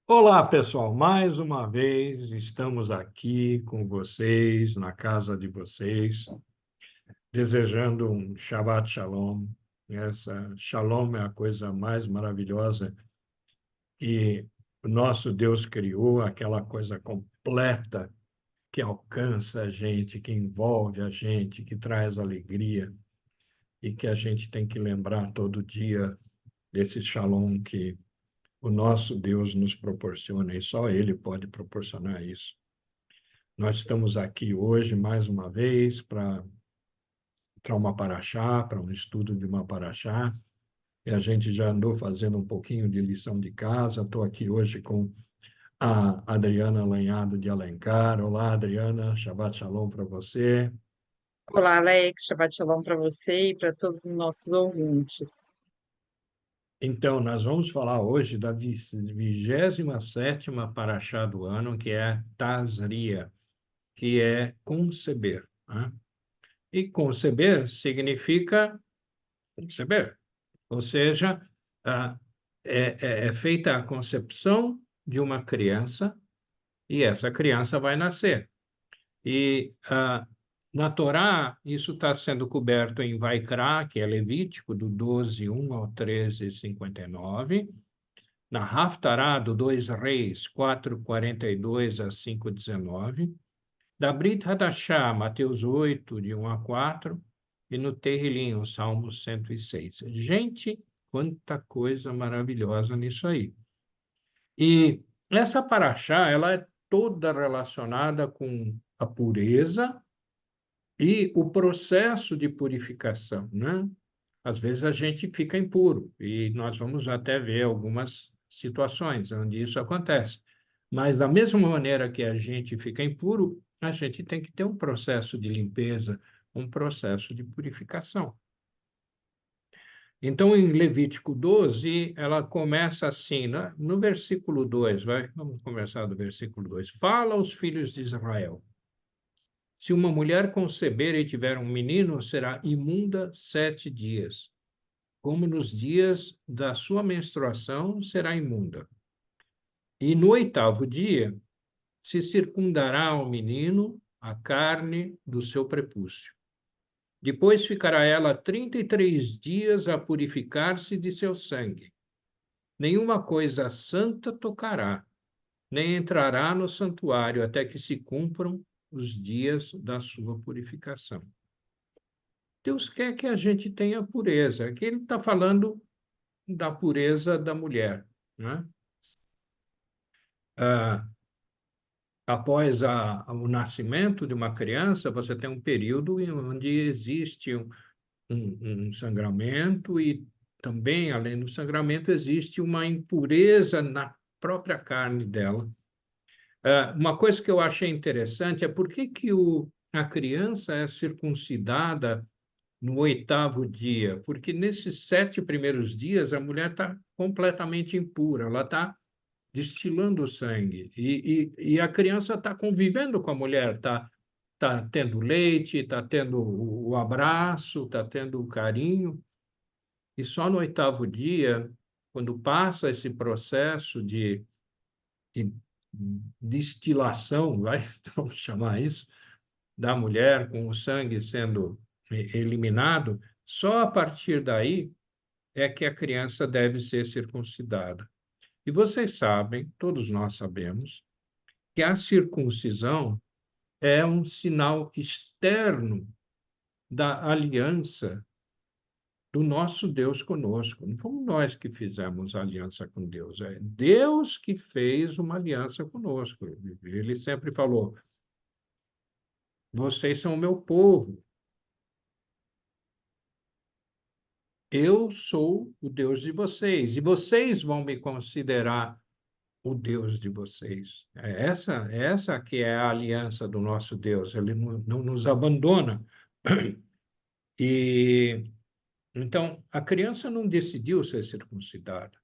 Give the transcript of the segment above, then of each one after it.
Olá, pessoal. Mais uma vez estamos aqui com vocês, na casa de vocês, desejando um Shabbat Shalom. Essa Shalom é a coisa mais maravilhosa que o nosso Deus criou, aquela coisa completa que alcança a gente, que envolve a gente, que traz alegria e que a gente tem que lembrar todo dia desse Shalom que o nosso Deus nos proporciona, e só Ele pode proporcionar isso. Nós estamos aqui hoje, mais uma vez, para uma paraxá, para um estudo de uma paraxá, e a gente já andou fazendo um pouquinho de lição de casa. Estou aqui hoje com a Adriana Lanhado de Alencar. Olá, Adriana, Shabbat Shalom para você. Olá, Alex, Shabbat Shalom para você e para todos os nossos ouvintes. Então, nós vamos falar hoje da 27ª paraxá do ano, que é Tazria, que é conceber, né? E conceber significa conceber, ou seja, ah, é feita a concepção de uma criança e essa criança vai nascer. E na Torá, isso está sendo coberto em Vaikra, que é Levítico, do 12:1 ao 13:59. Na Haftará, do 2 Reis, 4:42 a 5:19. Da Brit Hadashah, Mateus 8, de 1 a 4, e no Terrilim, o Salmo 106. Gente, quanta coisa maravilhosa nisso aí. E essa paraxá, ela é toda relacionada com a pureza e o processo de purificação, né? Às vezes a gente fica impuro, e nós vamos até ver algumas situações onde isso acontece. Mas, da mesma maneira que a gente fica impuro, a gente tem que ter um processo de limpeza, um processo de purificação. Então, em Levítico 12, ela começa assim, né? No versículo 2, vamos começar do versículo 2. Fala aos filhos de Israel: se uma mulher conceber e tiver um menino, será imunda 7 dias. Como nos dias da sua menstruação, será imunda. E no 8º dia, se circundará ao menino a carne do seu prepúcio. Depois ficará ela 33 dias a purificar-se de seu sangue. Nenhuma coisa santa tocará, nem entrará no santuário até que se cumpram os dias da sua purificação. Deus quer que a gente tenha pureza. Aqui ele está falando da pureza da mulher, né? Ah, após o nascimento de uma criança, você tem um período onde existe um sangramento e também, além do sangramento, existe uma impureza na própria carne dela. Uma coisa que eu achei interessante é por que a criança é circuncidada no 8º dia? Porque nesses 7 primeiros dias a mulher está completamente impura, ela está destilando sangue. E a criança está convivendo com a mulher, está tendo leite, está tendo o abraço, está tendo o carinho. E só no 8º dia, quando passa esse processo de destilação, vamos chamar isso, da mulher, com o sangue sendo eliminado, só a partir daí é que a criança deve ser circuncidada. E vocês sabem, todos nós sabemos, que a circuncisão é um sinal externo da aliança do nosso Deus conosco. Não fomos nós que fizemos a aliança com Deus, é Deus que fez uma aliança conosco. Ele sempre falou: vocês são o meu povo, eu sou o Deus de vocês, e vocês vão me considerar o Deus de vocês. É essa que é a aliança do nosso Deus, ele não nos abandona. E então a criança não decidiu ser circuncidada.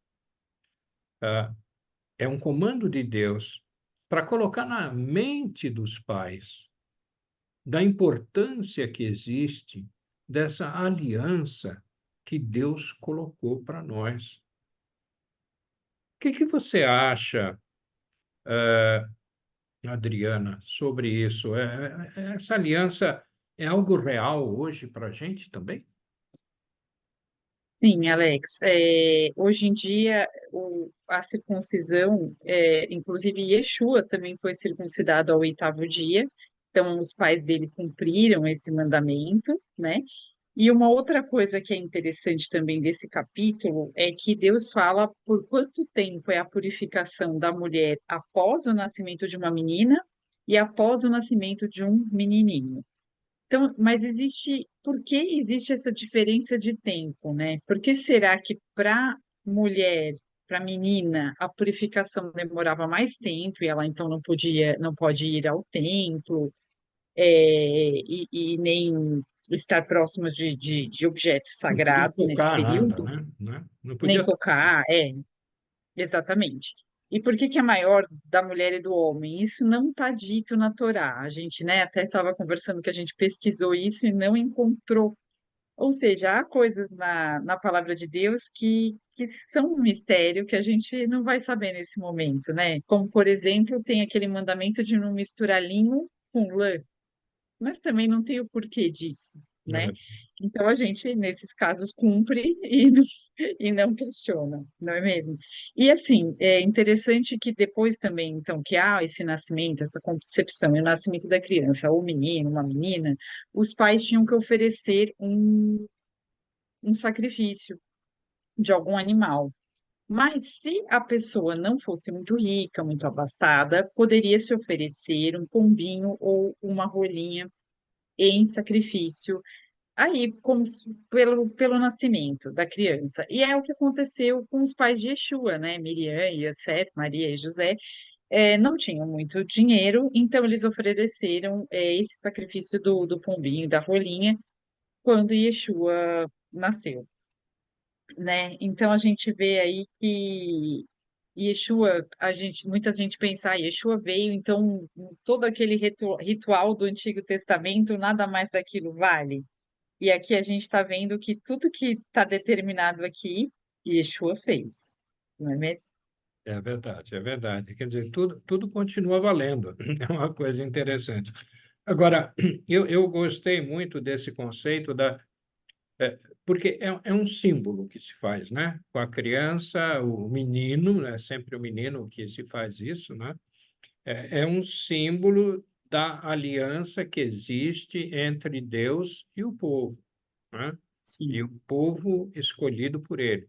É um comando de Deus para colocar na mente dos pais da importância que existe dessa aliança que Deus colocou para nós. O que você acha? Adriana, sobre isso. Essa aliança é algo real hoje para a gente também? Sim, Alex. Hoje em dia, a circuncisão, inclusive Yeshua também foi circuncidado ao oitavo dia, então os pais dele cumpriram esse mandamento, né? E uma outra coisa que é interessante também desse capítulo é que Deus fala por quanto tempo é a purificação da mulher após o nascimento de uma menina e após o nascimento de um menininho. Então, mas por que existe essa diferença de tempo, né? Por que será que para mulher, para menina, a purificação demorava mais tempo e ela então não pode ir ao templo, e nem estar próximos de objetos Não podia sagrados nesse tocar nada, período, né? Não nem podia. tocar, exatamente. E por que que é maior da mulher e do homem? Isso não está dito na Torá. A gente, né, até estava conversando que a gente pesquisou isso e não encontrou. Ou seja, há coisas na palavra de Deus que são um mistério que a gente não vai saber nesse momento, né? Como, por exemplo, tem aquele mandamento de não misturar linho com lã, mas também não tem o porquê disso, né? É, Então a gente, nesses casos, cumpre e não questiona, não é mesmo? E assim, é interessante que depois também, então, que há esse nascimento, essa concepção e o nascimento da criança, ou menino, uma menina, os pais tinham que oferecer um sacrifício de algum animal. Mas se a pessoa não fosse muito rica, muito abastada, poderia se oferecer um pombinho ou uma rolinha em sacrifício, aí, pelo nascimento da criança. E é o que aconteceu com os pais de Yeshua, né? Miriam, Yosef, Maria e José, não tinham muito dinheiro, então eles ofereceram, esse sacrifício do pombinho, da rolinha, quando Yeshua nasceu, né? Então a gente vê aí que Yeshua, muita gente pensa, Yeshua veio, então todo aquele ritual do Antigo Testamento, nada mais daquilo vale. E aqui a gente está vendo que tudo que está determinado aqui, Yeshua fez, não é mesmo? é verdade, é verdade. Quer dizer, tudo continua valendo. É uma coisa interessante. Agora, eu gostei muito desse conceito porque é um símbolo que se faz, né? Com a criança, o menino, é sempre o menino que se faz isso, né? É um símbolo da aliança que existe entre Deus e o povo, né? E Sim, o povo escolhido por ele.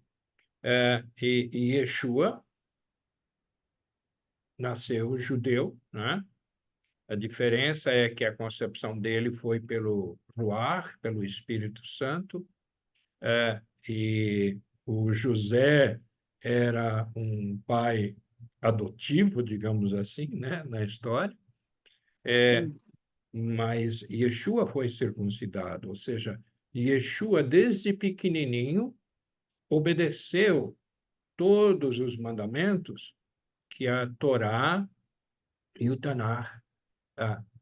E Yeshua nasceu judeu, né? A diferença é que a concepção dele foi pelo Ruach, pelo Espírito Santo, e o José era um pai adotivo, digamos assim, né, na história, sim, mas Yeshua foi circuncidado, ou seja, Yeshua, desde pequenininho, obedeceu todos os mandamentos que a Torá e o Tanar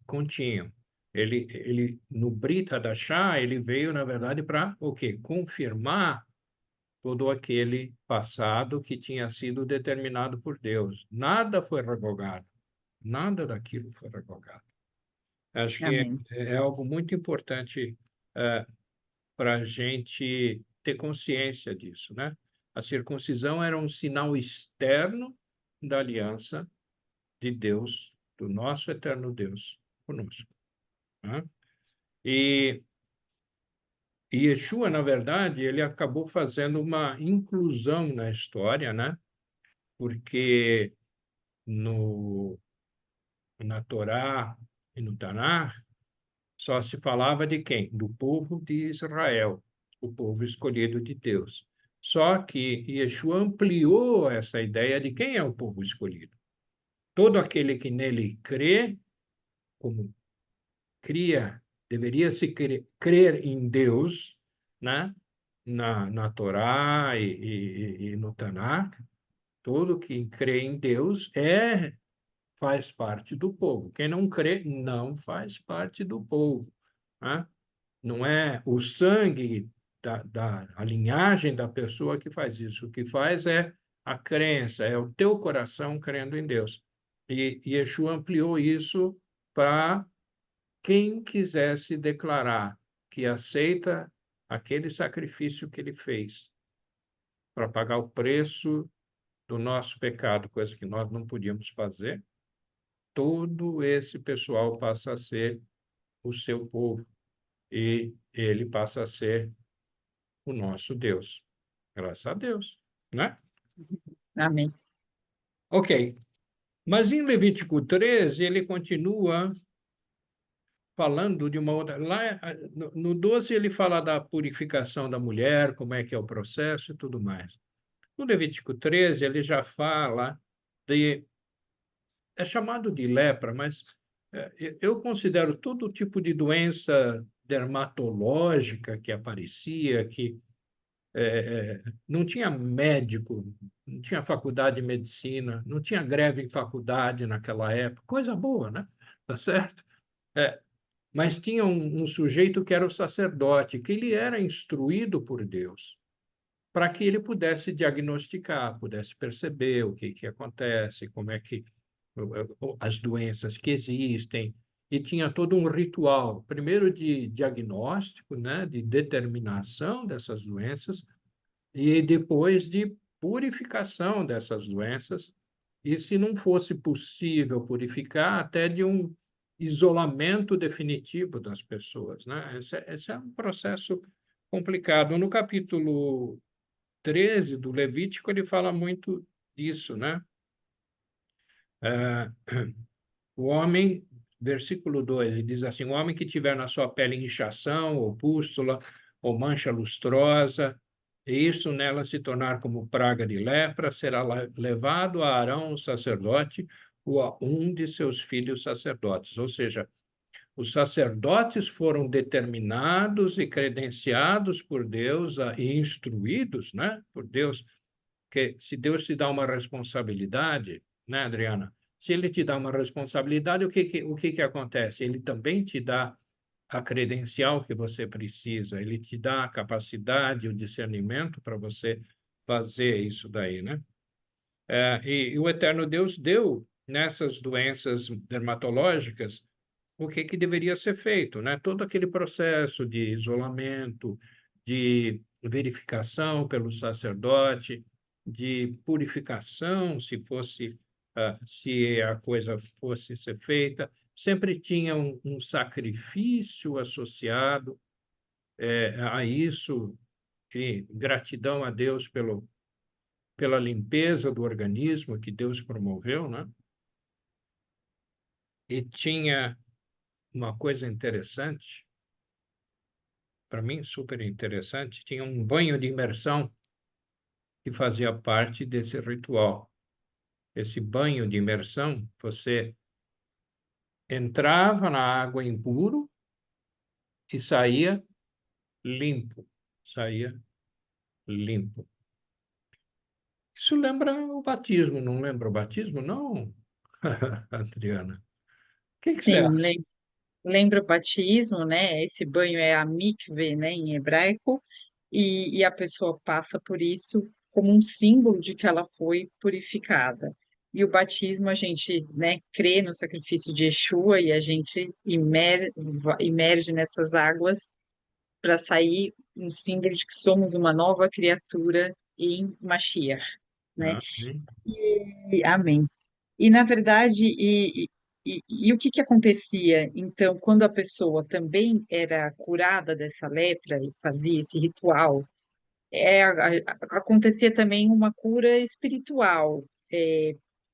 continham. No Brit Hadashah, ele veio, na verdade, para o quê? Confirmar todo aquele passado que tinha sido determinado por Deus. Nada foi revogado, nada daquilo foi revogado. Acho que amém, é algo muito importante para a gente ter consciência disso, né? A circuncisão era um sinal externo da aliança de Deus, do nosso eterno Deus conosco, né? E Yeshua, na verdade, ele acabou fazendo uma inclusão na história, né? Porque no, na Torá e no Tanar só se falava de quem? Do povo de Israel, o povo escolhido de Deus. Só que Yeshua ampliou essa ideia de quem é o povo escolhido. Todo aquele que nele crê, como cria, deveria se crer em Deus, né? Na Torá e no Tanakh, todo que crê em Deus faz parte do povo. Quem não crê não faz parte do povo, né? Não é o sangue a linhagem da pessoa que faz isso. O que faz é a crença, é o teu coração crendo em Deus. E Yeshua ampliou isso para quem quisesse declarar que aceita aquele sacrifício que ele fez para pagar o preço do nosso pecado, coisa que nós não podíamos fazer, todo esse pessoal passa a ser o seu povo e ele passa a ser o nosso Deus. Graças a Deus, né? Amém. Ok. Mas em Levítico 13, ele continua falando de uma outra. Lá no 12, ele fala da purificação da mulher, como é que é o processo e tudo mais. No Levítico 13, ele já fala de. É chamado de lepra, mas eu considero todo tipo de doença dermatológica que aparecia, que não tinha médico, não tinha faculdade de medicina, não tinha greve em faculdade naquela época, coisa boa, né? Tá certo? É, mas tinha um sujeito que era o sacerdote, que ele era instruído por Deus para que ele pudesse diagnosticar, pudesse perceber o que acontece, como é que as doenças que existem, e tinha todo um ritual, primeiro de diagnóstico, né, de determinação dessas doenças, e depois de purificação dessas doenças, e se não fosse possível purificar, até de um isolamento definitivo das pessoas, né? Esse é um processo complicado. No capítulo 13 do Levítico, ele fala muito disso, né? Eh, O homem, versículo 2, ele diz assim: o homem que tiver na sua pele inchação, ou pústula, ou mancha lustrosa, e isso nela se tornar como praga de lepra, será levado a Arão, o sacerdote, ou a um de seus filhos sacerdotes. Ou seja, os sacerdotes foram determinados e credenciados por Deus e instruídos, né, por Deus, que se Deus te dá uma responsabilidade, né, Adriana? Se ele te dá uma responsabilidade, o que acontece? Ele também te dá a credencial que você precisa, ele te dá a capacidade, o discernimento para você fazer isso daí, né? E o Eterno Deus deu nessas doenças dermatológicas o que deveria ser feito, né? Todo aquele processo de isolamento, de verificação pelo sacerdote, de purificação, se a coisa fosse ser feita, sempre tinha um sacrifício associado a isso, e gratidão a Deus pela limpeza do organismo que Deus promoveu, né? E tinha uma coisa interessante, para mim super interessante, tinha um banho de imersão que fazia parte desse ritual. Esse banho de imersão, você entrava na água impuro e saía limpo, saía limpo. Isso lembra o batismo, não lembra o batismo, não, Adriana? O que você Sim, acha? lembra o batismo, né? Esse banho é a mikve, né, em hebraico, e a pessoa passa por isso como um símbolo de que ela foi purificada. E o batismo, a gente, né, crê no sacrifício de Yeshua e a gente imerge nessas águas para sair um símbolo de que somos uma nova criatura em Mashiach, né? Ah, sim. Amém. E, na verdade, o que que acontecia? Então, quando a pessoa também era curada dessa lepra e fazia esse ritual, acontecia também uma cura espiritual.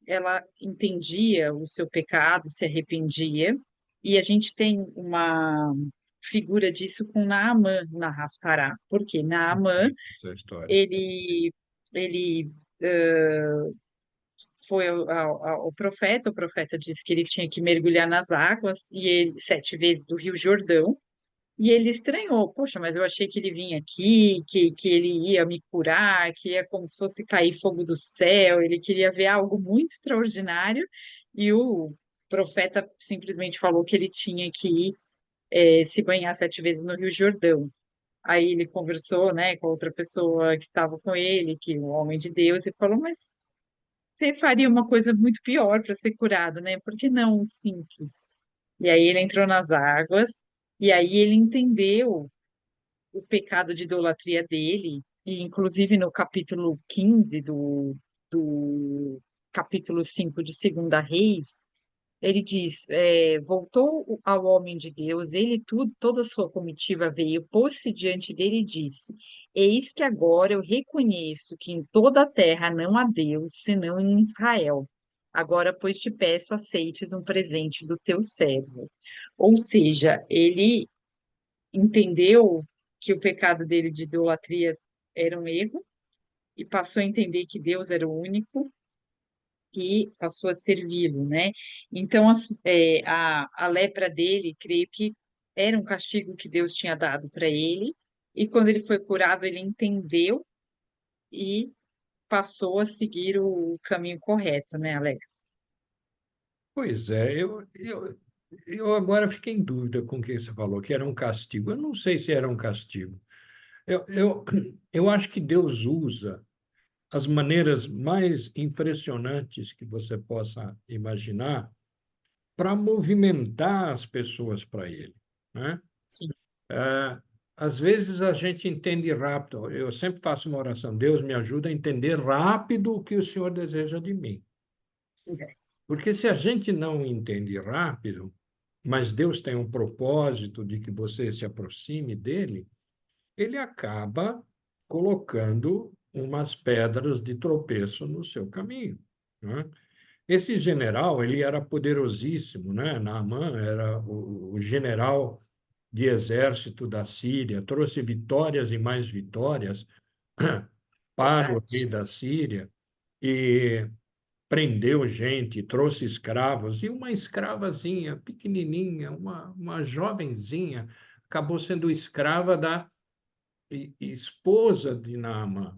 Ela entendia o seu pecado, se arrependia, e a gente tem uma figura disso com Naamã na Haftará, porque Naamã, Essa história. ele, ele foi ao profeta, o profeta disse que ele tinha que mergulhar nas águas, e ele, 7 vezes do Rio Jordão, e ele estranhou, poxa, mas eu achei que ele vinha aqui, que ele ia me curar, que ia como se fosse cair fogo do céu, ele queria ver algo muito extraordinário, e o profeta simplesmente falou que ele tinha que ir se banhar 7 vezes no Rio Jordão. Aí ele conversou, né, com outra pessoa que estava com ele, que é um homem de Deus, e falou, mas você faria uma coisa muito pior para ser curado, né? Por que não o simples? E aí ele entrou nas águas, e aí ele entendeu o pecado de idolatria dele, e inclusive no capítulo 15 do capítulo 5 de Segunda Reis, ele diz, voltou ao homem de Deus, ele tudo, toda a sua comitiva veio, pôs-se diante dele e disse, eis que agora eu reconheço que em toda a terra não há Deus, senão em Israel. Agora, pois, te peço, aceites um presente do teu servo. Ou seja, ele entendeu que o pecado dele de idolatria era um erro e passou a entender que Deus era o único e passou a servi-lo, né? Então, a lepra dele, creio que era um castigo que Deus tinha dado para ele, e quando ele foi curado, ele entendeu e passou a seguir o caminho correto, né, Alex? Pois é, eu agora fiquei em dúvida com o que você falou, que era um castigo. Eu não sei se era um castigo. Eu, eu, eu acho que Deus usa as maneiras mais impressionantes que você possa imaginar para movimentar as pessoas para Ele, né? Sim. Ah, às vezes a gente entende rápido. Eu sempre faço uma oração. Deus me ajuda a entender rápido o que o Senhor deseja de mim. Porque se a gente não entende rápido, mas Deus tem um propósito de que você se aproxime dele, ele acaba colocando umas pedras de tropeço no seu caminho, né? Esse general, ele era poderosíssimo, né? Naamã era o general de exército da Síria, trouxe vitórias e mais vitórias para o rei Verdade. da Síria e prendeu gente, trouxe escravos, e uma escravazinha, pequenininha, uma jovenzinha, acabou sendo escrava da esposa de Naamã.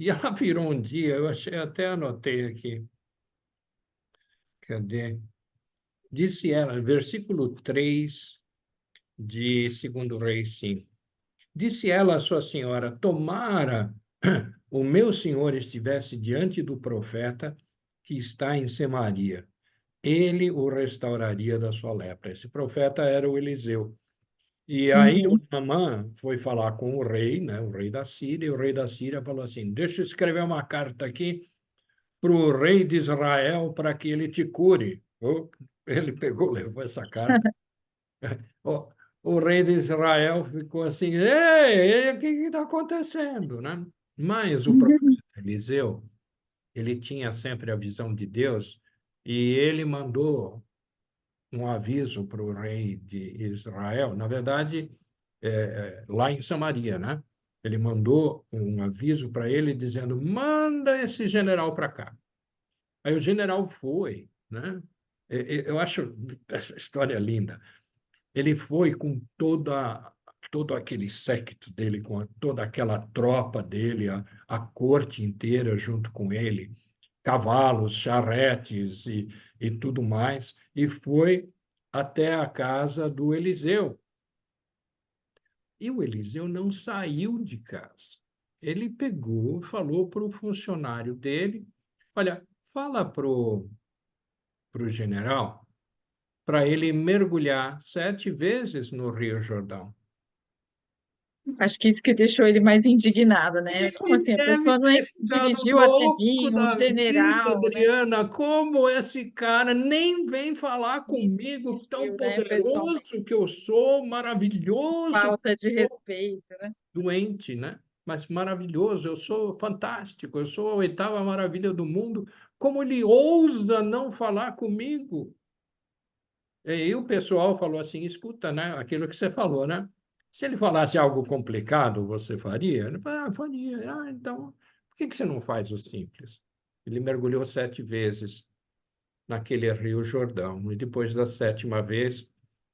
E ela virou um dia, eu achei, até anotei aqui, cadê? Disse ela, versículo 3 de 2 Reis 5. Disse ela à sua senhora: tomara o meu senhor estivesse diante do profeta que está em Semaria. Ele o restauraria da sua lepra. Esse profeta era o Eliseu. E aí o Uhum. Naamã foi falar com o rei, né, o rei da Síria, e o rei da Síria falou assim: deixa eu escrever uma carta aqui para o rei de Israel para que ele te cure. Oh, ele pegou, levou essa carta. O, o rei de Israel ficou assim: ei, o que está acontecendo, né? Mas o Uhum. profeta Eliseu, ele tinha sempre a visão de Deus e ele mandou um aviso para o rei de Israel, na verdade, lá em Samaria, né? Ele mandou um aviso para ele dizendo: manda esse general para cá. Aí o general foi, né? Eu acho essa história linda. Ele foi com todo aquele séquito dele, com toda aquela tropa dele, a corte inteira junto com ele, cavalos, charretes e tudo mais, e foi até a casa do Eliseu. E o Eliseu não saiu de casa. Ele pegou, falou para o funcionário dele: olha, fala pro general para ele mergulhar 7 vezes no Rio Jordão. Acho que isso que deixou ele mais indignado, né? Como Ele assim? A deve pessoa não é que ter se ficado dirigiu até louco mim, um da vida, general, né? Adriana. Como esse cara nem vem falar Nem se comigo, tão dirigiu, né, poderoso que eu sou, maravilhoso, falta de respeito, né? doente, né? Mas maravilhoso, eu sou fantástico, eu sou a oitava maravilha do mundo. Como ele ousa não falar comigo? E o pessoal falou assim: escuta, né? Aquilo que você falou, né? Se ele falasse algo complicado, você faria? Ele falou: faria. Ah, então, por que você não faz o simples? Ele mergulhou 7 vezes naquele Rio Jordão, e depois da sétima vez,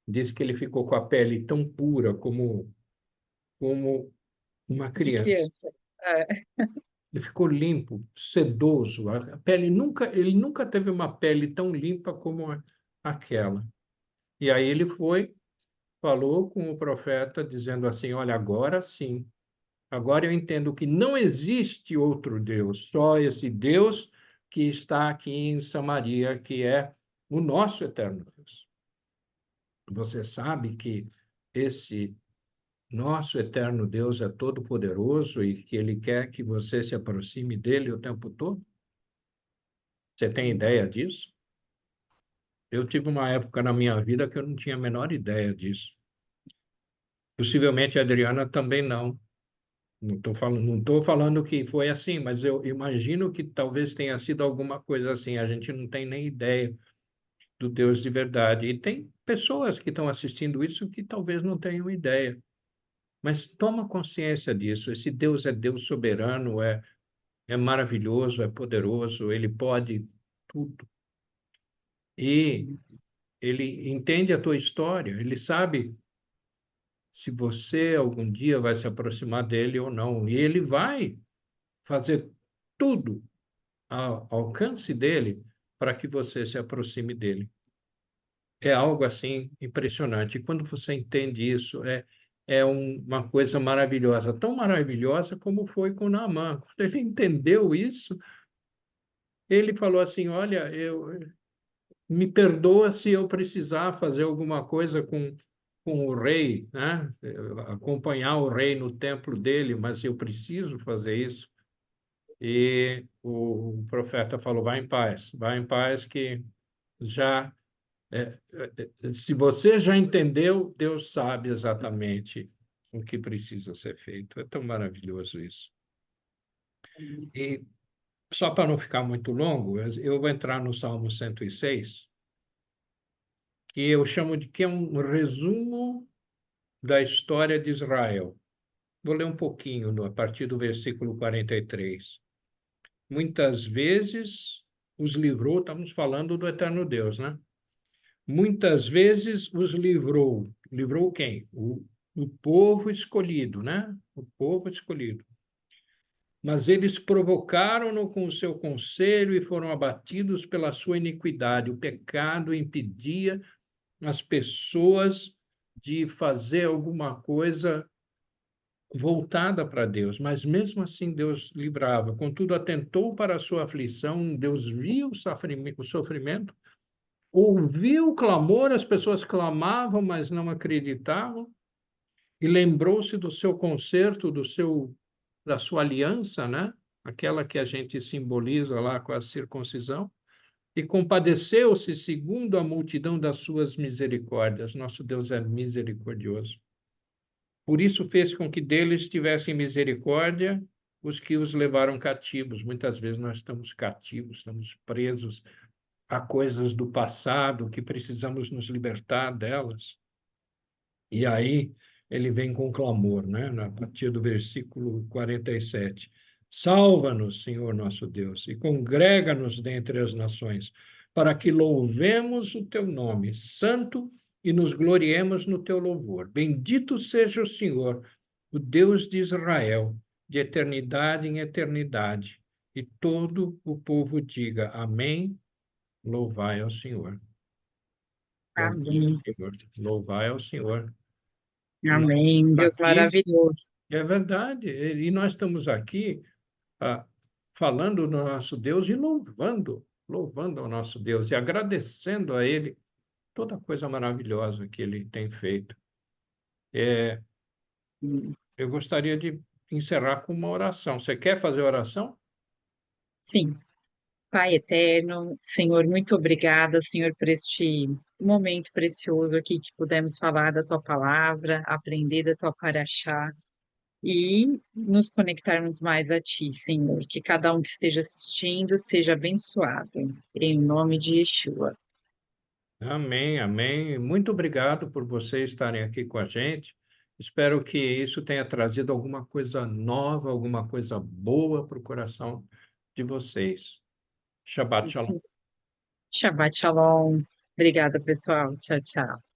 disse que ele ficou com a pele tão pura como uma De criança. criança. É. Ele ficou limpo, sedoso. A pele nunca, ele nunca teve uma pele tão limpa como aquela. E aí ele foi, falou com o profeta, dizendo assim: olha, agora sim, agora eu entendo que não existe outro Deus, só esse Deus que está aqui em Samaria, que é o nosso eterno Deus. Você sabe que esse nosso eterno Deus é todo-poderoso e que Ele quer que você se aproxime dele o tempo todo? Você tem ideia disso? Eu tive uma época na minha vida que eu não tinha a menor ideia disso. Possivelmente a Adriana também não. Não estou falando que foi assim, mas eu imagino que talvez tenha sido alguma coisa assim. A gente não tem nem ideia do Deus de verdade. E tem pessoas que estão assistindo isso que talvez não tenham ideia. Mas toma consciência disso. Esse Deus é Deus soberano, é maravilhoso, é poderoso, ele pode tudo. E ele entende a tua história, ele sabe se você algum dia vai se aproximar dele ou não. E ele vai fazer tudo ao alcance dele para que você se aproxime dele. É algo assim impressionante. E quando você entende isso, uma coisa maravilhosa, tão maravilhosa como foi com Naamã. Quando ele entendeu isso, ele falou assim: Olha, me perdoa se eu precisar fazer alguma coisa com o rei, né? Acompanhar o rei no templo dele, mas eu preciso fazer isso. E o profeta falou: vai em paz, que já. Se você já entendeu, Deus sabe exatamente o que precisa ser feito. É tão maravilhoso isso. E só para não ficar muito longo, eu vou entrar no Salmo 106, que eu chamo de que é um resumo da história de Israel. Vou ler um pouquinho a partir do versículo 43. Muitas vezes os livrou, estamos falando do eterno Deus, né? Muitas vezes os livrou. Livrou quem? O povo escolhido, né? O povo escolhido. Mas eles provocaram-no com o seu conselho e foram abatidos pela sua iniquidade. O pecado impedia as pessoas de fazer alguma coisa voltada para Deus, mas mesmo assim Deus livrava. Contudo, atentou para a sua aflição, Deus viu o sofrimento, ouviu o clamor, as pessoas clamavam, mas não acreditavam, e lembrou-se do seu concerto, da sua aliança, né? Aquela que a gente simboliza lá com a circuncisão, e compadeceu-se segundo a multidão das suas misericórdias. Nosso Deus é misericordioso. Por isso fez com que deles tivessem misericórdia os que os levaram cativos. Muitas vezes nós estamos cativos, estamos presos a coisas do passado que precisamos nos libertar delas. E aí ele vem com clamor, né? A partir do versículo 47. Salva-nos, Senhor nosso Deus, e congrega-nos dentre as nações, para que louvemos o teu nome santo e nos gloriemos no teu louvor. Bendito seja o Senhor, o Deus de Israel, de eternidade em eternidade. E todo o povo diga amém, louvai ao Senhor. Louvai ao Amém. Senhor. Louvai ao Senhor. Nós Amém. estamos Deus aqui, maravilhoso. é verdade, e nós estamos aqui ah, falando do nosso Deus e louvando ao nosso Deus e agradecendo a Ele toda a coisa maravilhosa que Ele tem feito. É, eu gostaria de encerrar com uma oração. Você quer fazer oração? Sim. Pai eterno, Senhor, muito obrigada, Senhor, por este momento precioso aqui que pudemos falar da tua palavra, aprender da tua paraxá e nos conectarmos mais a ti, Senhor. Que cada um que esteja assistindo seja abençoado. Em nome de Yeshua. Amém, amém. Muito obrigado por vocês estarem aqui com a gente. Espero que isso tenha trazido alguma coisa nova, alguma coisa boa para o coração de vocês. Shabbat Shalom. Isso. Shabbat Shalom. Obrigada, pessoal. Tchau, tchau.